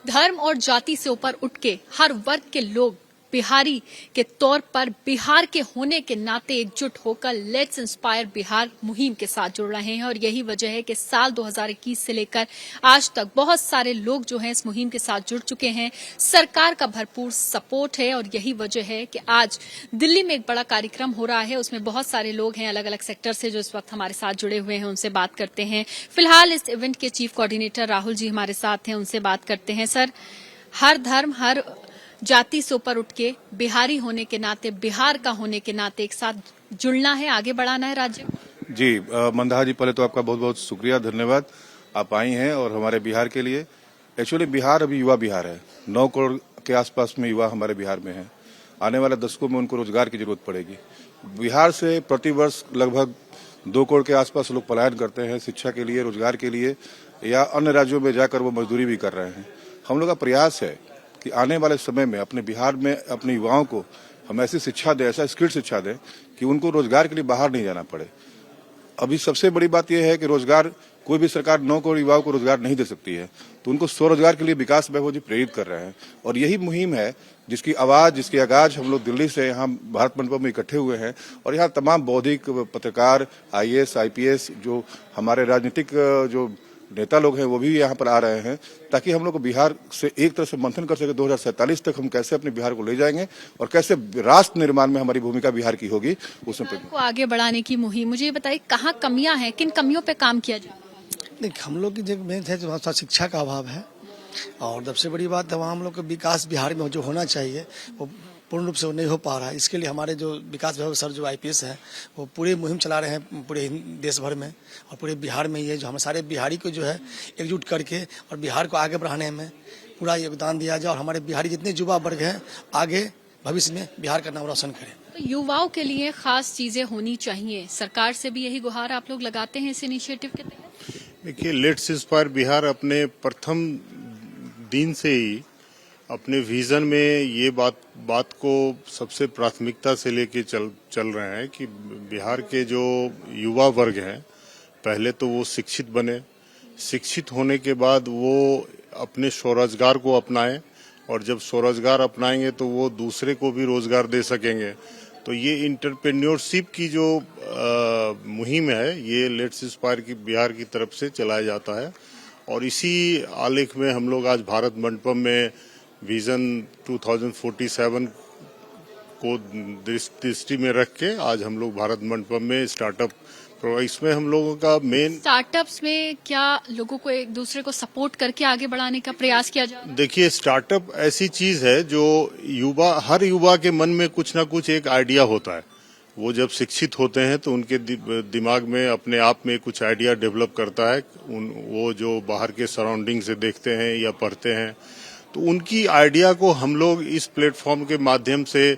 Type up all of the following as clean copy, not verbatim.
धर्म और जाति से ऊपर उठ के हर वर्ग के लोग बिहारी के तौर पर बिहार के होने के नाते एकजुट होकर लेट्स इंस्पायर बिहार मुहिम के साथ जुड़ रहे हैं और यही वजह है कि साल 2021 से लेकर आज तक बहुत सारे लोग जो हैं इस मुहिम के साथ जुड़ चुके हैं। सरकार का भरपूर सपोर्ट है और यही वजह है कि आज दिल्ली में एक बड़ा कार्यक्रम हो रहा है। उसमें बहुत सारे लोग हैं अलग अलग सेक्टर से जो इस वक्त हमारे साथ जुड़े हुए हैं, उनसे बात करते हैं। फिलहाल इस इवेंट के चीफ कोऑर्डिनेटर राहुल जी हमारे साथ हैं, उनसे बात करते हैं। सर, हर धर्म हर जाति से ऊपर उठ के बिहारी होने के नाते, बिहार का होने के नाते एक साथ जुड़ना है, आगे बढ़ाना है राज्य को। जी मंदहा जी, पहले तो आपका बहुत बहुत शुक्रिया, धन्यवाद। आप आई हैं और हमारे बिहार के लिए। एक्चुअली बिहार अभी युवा बिहार है। 9 करोड़ के आसपास में युवा हमारे बिहार में है। आने वाले दशकों में उनको रोजगार की जरूरत पड़ेगी। बिहार से प्रतिवर्ष लगभग 2 करोड़ के आसपास लोग पलायन करते हैं शिक्षा के लिए, रोजगार के लिए, या अन्य राज्यों में जाकर वो मजदूरी भी कर रहे हैं। हम लोग का प्रयास है कि आने वाले समय में अपने बिहार में अपने युवाओं को हम ऐसी शिक्षा दें, ऐसा स्किल शिक्षा दें कि उनको रोजगार के लिए बाहर नहीं जाना पड़े। अभी सबसे बड़ी बात यह है कि रोजगार, कोई भी सरकार 9 करोड़ युवाओं को रोजगार नहीं दे सकती है, तो उनको स्वरोजगार के लिए विकास वैभव जी प्रेरित कर रहे हैं। और यही मुहिम है जिसकी आवाज, जिसकी आगाज हम लोग दिल्ली से यहाँ भारत मंडपम में इकट्ठे हुए हैं और यहाँ तमाम बौद्धिक पत्रकार, IAS, IPS, जो हमारे राजनीतिक जो नेता लोग हैं वो भी यहाँ पर आ रहे हैं, ताकि हम लोग को बिहार से एक तरह से मंथन कर सके 2047 तक हम कैसे अपने बिहार को ले जाएंगे और कैसे राष्ट्र निर्माण में हमारी भूमिका बिहार की होगी, उसमें को आगे बढ़ाने की मुहिम। मुझे ये बताइए कहाँ कमियां हैं, किन कमियों पे काम किया जाए? नहीं, हम लोग की जो मेन है वहाँ शिक्षा का अभाव है और सबसे बड़ी बात है वहाँ हम लोग का विकास बिहार में जो होना चाहिए वो पूर्ण रूप से वो नहीं हो पा रहा है। इसके लिए हमारे जो विकास विभाग सर जो IPS हैं वो पूरी मुहिम चला रहे हैं पूरे देश भर में और पूरे बिहार में। ये जो हम सारे बिहारी को जो है एकजुट करके और बिहार को आगे बढ़ाने में पूरा योगदान दिया जाए और हमारे बिहारी जितने युवा वर्ग हैं आगे भविष्य में बिहार का नाम रोशन करें। तो युवाओं के लिए खास चीजें होनी चाहिए, सरकार से भी यही गुहार आप लोग लगाते हैं इस इनिशिएटिव के तहत? देखिए, लेट्स इंस्पायर बिहार अपने प्रथम दिन से ही अपने विजन में ये बात को सबसे प्राथमिकता से लेके चल रहे हैं कि बिहार के जो युवा वर्ग हैं पहले तो वो शिक्षित बने, शिक्षित होने के बाद वो अपने स्वरोजगार को अपनाएं और जब स्वरोजगार अपनाएंगे तो वो दूसरे को भी रोजगार दे सकेंगे। तो ये इंटरप्रेन्योरशिप की जो मुहिम है ये लेट्स इंस्पायर की बिहार की तरफ से चलाया जाता है और इसी आलेख में हम लोग आज भारत मंडपम में विजन 2047 को दृष्टि में रख के आज हम लोग भारत मंडपम में स्टार्टअप, इसमें हम लोगों का मेन स्टार्टअप्स में क्या लोगों को एक दूसरे को सपोर्ट करके आगे बढ़ाने का प्रयास किया जाए? देखिए, स्टार्टअप ऐसी चीज है जो हर युवा के मन में कुछ ना कुछ एक आइडिया होता है। वो जब शिक्षित होते हैं तो उनके दिमाग में अपने आप में कुछ आइडिया डेवलप करता है। वो जो बाहर के सराउंडिंग से देखते हैं या पढ़ते हैं तो उनकी आइडिया को हम लोग इस प्लेटफॉर्म के माध्यम से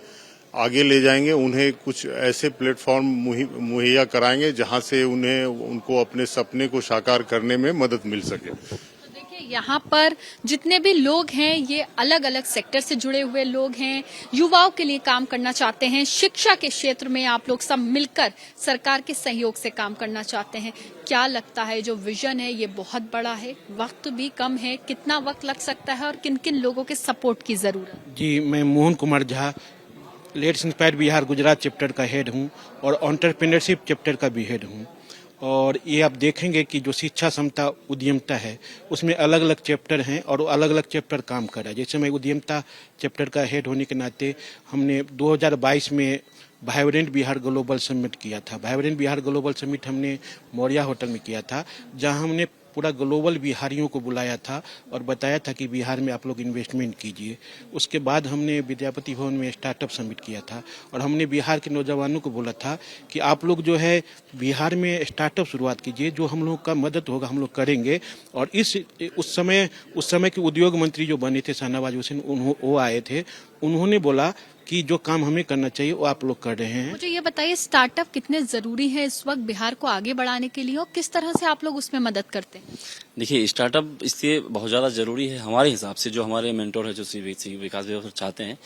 आगे ले जाएंगे। उन्हें कुछ ऐसे प्लेटफॉर्म मुहैया कराएंगे जहां से उनको अपने सपने को साकार करने में मदद मिल सके। तो देखिए, यहाँ पर जितने भी लोग हैं ये अलग अलग सेक्टर से जुड़े हुए लोग हैं, युवाओं के लिए काम करना चाहते हैं। शिक्षा के क्षेत्र में आप लोग सब मिलकर सरकार के सहयोग से काम करना चाहते हैं। क्या लगता है जो विजन है ये बहुत बड़ा है, वक्त भी कम है, कितना वक्त लग सकता है और किन किन लोगों के सपोर्ट की जरूरत? जी, मैं Mohan Kumar Jha let's inspire Bihar Gujarat chapter का हेड हूँ और एंटरप्रेन्योरशिप चैप्टर का भी हेड हूँ। और ये आप देखेंगे कि जो शिक्षा क्षमता उद्यमिता है उसमें अलग अलग चैप्टर हैं और अलग अलग चैप्टर काम कर रहा है। जैसे मैं उद्यमिता चैप्टर का हेड होने के नाते हमने 2022 में वाइब्रेंट बिहार ग्लोबल समिट किया था। वाइब्रेंट बिहार ग्लोबल समिट हमने मौर्या होटल में किया था, जहां हमने पूरा ग्लोबल बिहारियों को बुलाया था और बताया था कि बिहार में आप लोग इन्वेस्टमेंट कीजिए। उसके बाद हमने विद्यापति भवन में स्टार्टअप समिट किया था और हमने बिहार के नौजवानों को बोला था कि आप लोग जो है बिहार में स्टार्टअप शुरुआत कीजिए, जो हम लोग का मदद होगा हम लोग करेंगे। और उस समय के उद्योग मंत्री जो बने थे शाहनवाज हुसैन, वो आए थे, उन्होंने बोला कि जो काम हमें करना चाहिए वो आप लोग कर रहे हैं। मुझे ये बताइए स्टार्टअप कितने जरूरी है इस वक्त बिहार को आगे बढ़ाने के लिए और किस तरह से आप लोग उसमें मदद करते हैं? देखिए, स्टार्टअप इसलिए बहुत ज़्यादा ज़रूरी है हमारे हिसाब से, जो हमारे मेंटोर है जो विकास विभाग चाहते हैं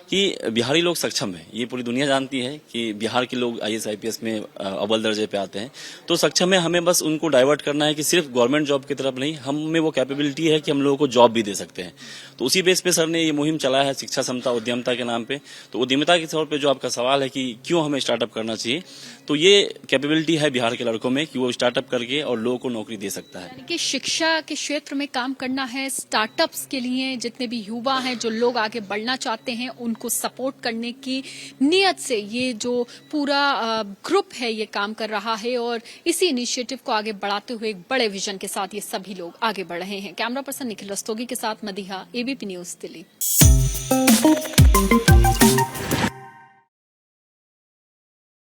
कि बिहारी लोग सक्षम है। ये पूरी दुनिया जानती है कि बिहार के लोग IAS IPS में अव्वल दर्जे पे आते हैं, तो सक्षम है। हमें बस उनको डाइवर्ट करना है कि सिर्फ गवर्नमेंट जॉब की तरफ नहीं, हम में वो कैपेबिलिटी है कि हम लोगों को जॉब भी दे सकते हैं। तो उसी बेस पे सर ने ये मुहिम चलाया है शिक्षा समता उद्यमता के नाम पे। तो उद्यमिता के तौर पे जो आपका सवाल है कि क्यों हमें स्टार्टअप करना चाहिए, तो ये कैपेबिलिटी है बिहार के लड़कों में कि वो स्टार्टअप करके और लोगों को नौकरी दे सकता है। यानी कि शिक्षा के क्षेत्र में काम करना है, स्टार्टअप्स के लिए जितने भी युवा हैं, जो लोग आगे बढ़ना चाहते हैं, उनको सपोर्ट करने की नीयत से ये जो पूरा ग्रुप है ये काम कर रहा है और इसी इनिशिएटिव को आगे बढ़ाते हुए एक बड़े विजन के साथ ये सभी लोग आगे बढ़ रहे हैं। कैमरा पर्सन निखिल रस्तोगी के साथ मदीहा, ABP न्यूज दिल्ली।